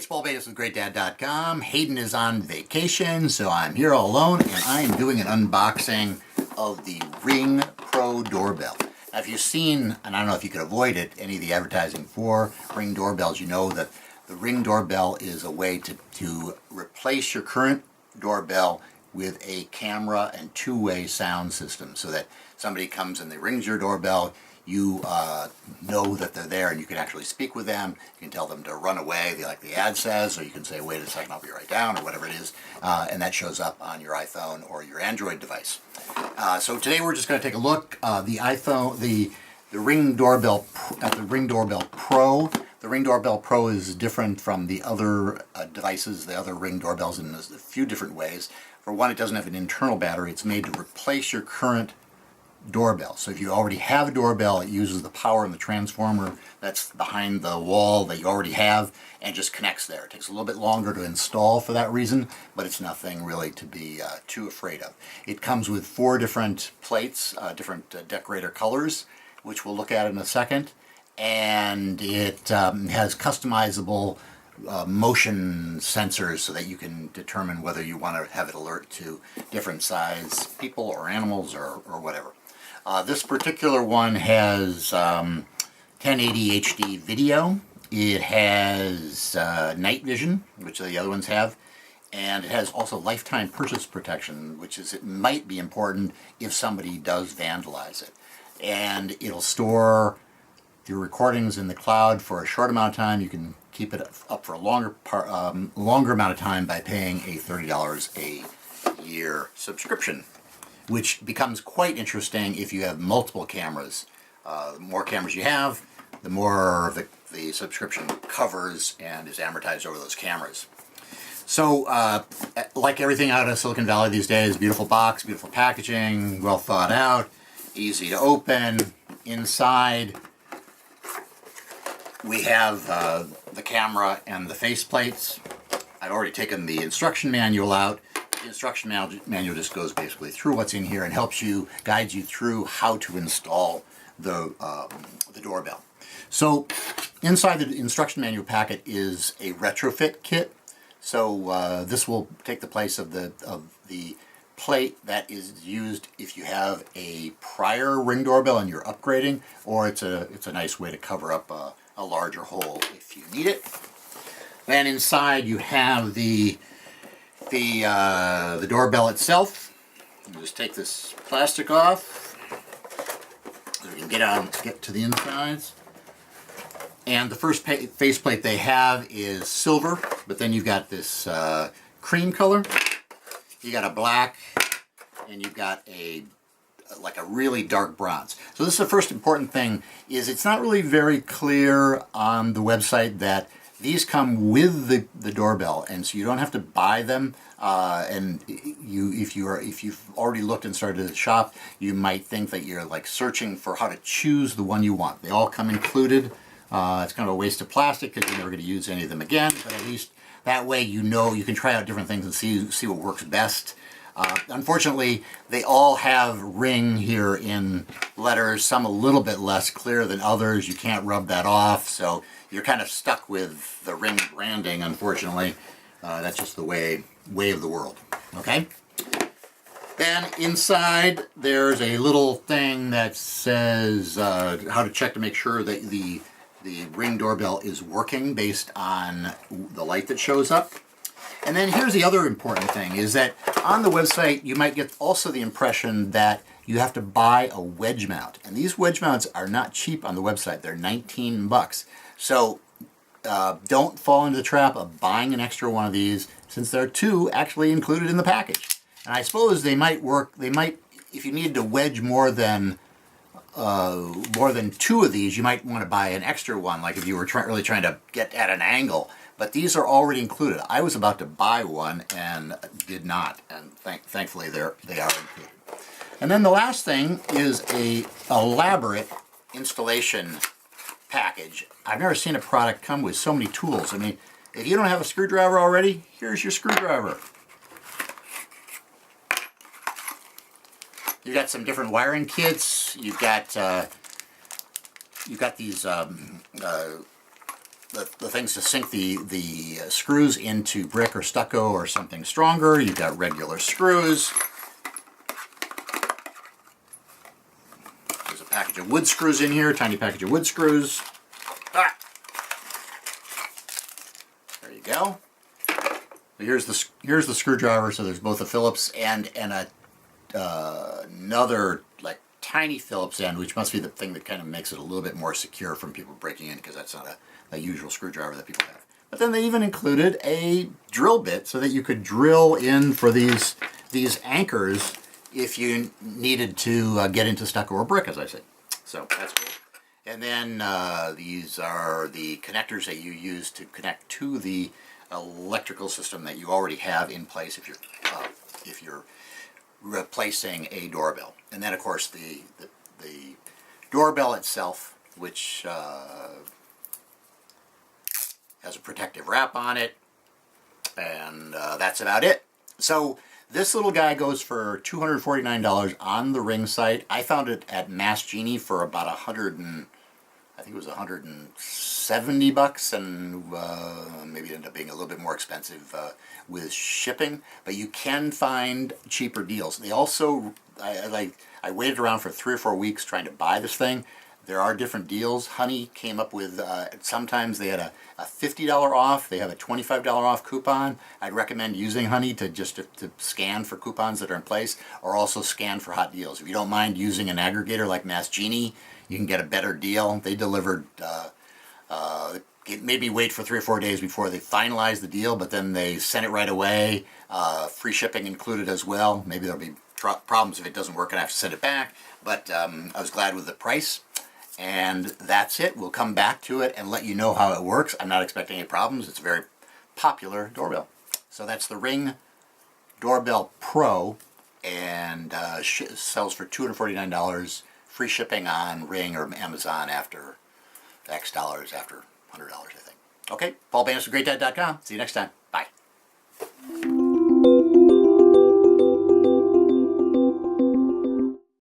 it's Paul Bates with GreatDad.com. Hayden is on vacation, so I'm here all alone, and I am doing an unboxing of the Ring Pro doorbell. Now, if you've seen, and I don't know if you could avoid it, any of the advertising for Ring doorbells, you know that the Ring doorbell is a way to replace your current doorbell with a camera and two-way sound system, so that somebody comes and they rings your doorbell, you know that they're there and you can actually speak with them. You can tell them to run away, like the ad says, or you can say, wait a second, I'll be right down, or whatever it is, and that shows up on your iPhone or your Android device. So today we're just going to take a look. The Ring Doorbell, the Ring Doorbell Pro. The Ring Doorbell Pro is different from the other devices, the other Ring doorbells, in a few different ways. For one, it doesn't have an internal battery. It's made to replace your current doorbell. So if you already have a doorbell, it uses the power in the transformer that's behind the wall that you already have and just connects there. It takes a little bit longer to install for that reason, but it's nothing really to be too afraid of. It comes with 4 different plates, different decorator colors, which we'll look at in a second, and it has customizable motion sensors so that you can determine whether you want to have it alert to different size people or animals or whatever. This particular one has 1080 HD video. It has night vision, which the other ones have, and it has also lifetime purchase protection, which is, it might be important if somebody does vandalize it. And it'll store your recordings in the cloud for a short amount of time. You can keep it up for a longer amount of time by paying a $30 a year subscription, which becomes quite interesting if you have multiple cameras. The more cameras you have, the more the subscription covers and is amortized over those cameras. So, like everything out of Silicon Valley these days, beautiful box, beautiful packaging, well thought out, easy to open. Inside, we have the camera and the face plates. I've already taken the instruction manual out. The instruction manual just goes basically through what's in here and helps you, guides you through how to install the doorbell. So inside the instruction manual packet is a retrofit kit. So this will take the place of the plate that is used if you have a prior Ring doorbell and you're upgrading, or it's a nice way to cover up a larger hole if you need it. Then inside you have the doorbell itself. You just take this plastic off so we can get to the insides. And the first faceplate they have is silver, but then you've got this cream color. You got a black, and you've got like a really dark bronze. So this is the first important thing, is it's not really very clear on the website that these come with the doorbell, and so you don't have to buy them. And if you've already looked and started to shop, you might think that you're like searching for how to choose the one you want. They all come included. It's kind of a waste of plastic because you're never going to use any of them again. But at least that way you know you can try out different things and see what works best. Unfortunately, they all have Ring here in letters, some a little bit less clear than others. You can't rub that off, so you're kind of stuck with the Ring branding, unfortunately. That's just the way of the world, okay? Then inside, there's a little thing that says how to check to make sure that the Ring doorbell is working based on the light that shows up. And then here's the other important thing, is that on the website you might get also the impression that you have to buy a wedge mount. And these wedge mounts are not cheap on the website. They're 19 bucks. So don't fall into the trap of buying an extra one of these, since there are 2 actually included in the package. And I suppose they might work, if you need to wedge more than 2 of these, you might want to buy an extra one, like if you were really trying to get at an angle. But these are already included. I was about to buy one and did not, and thankfully they are included. And then the last thing is a elaborate installation package. I've never seen a product come with so many tools. I mean, if you don't have a screwdriver already, here's your screwdriver. You've got some different wiring kits. You've got these the things to sink the screws into brick or stucco or something stronger. You've got regular screws. There's a package of wood screws in here, tiny package of wood screws. Ah. There you go. Here's the screwdriver. So there's both a Phillips end and another like tiny Phillips end, which must be the thing that kind of makes it a little bit more secure from people breaking in, because that's not a usual screwdriver that people have. But then they even included a drill bit so that you could drill in for these anchors if you needed to get into stucco or brick, as I said. So that's cool. And then these are the connectors that you use to connect to the electrical system that you already have in place if you're replacing a doorbell. And then of course the doorbell itself, which has a protective wrap on it, and that's about it. So this little guy goes for $249 on the Ring site. I found it at Mass Genie for about I think it was $170, and maybe it ended up being a little bit more expensive with shipping. But you can find cheaper deals. They also, I waited around for 3 or 4 weeks trying to buy this thing. There are different deals. Honey came up with, sometimes they had a $50 off. They have a $25 off coupon. I'd recommend using Honey to scan for coupons that are in place, or also scan for hot deals. If you don't mind using an aggregator like Mass Genie, you can get a better deal. They delivered, maybe wait for 3 or 4 days before they finalize the deal, but then they sent it right away. Free shipping included as well. Maybe there'll be problems if it doesn't work and I have to send it back. But I was glad with the price. And that's it. We'll come back to it and let you know how it works. I'm not expecting any problems. It's a very popular doorbell. So that's the Ring Doorbell Pro, and sells for $249. Free shipping on Ring or Amazon after X dollars, after $100, I think. Okay, Paul Bannis with GreatDad.com. See you next time. Bye.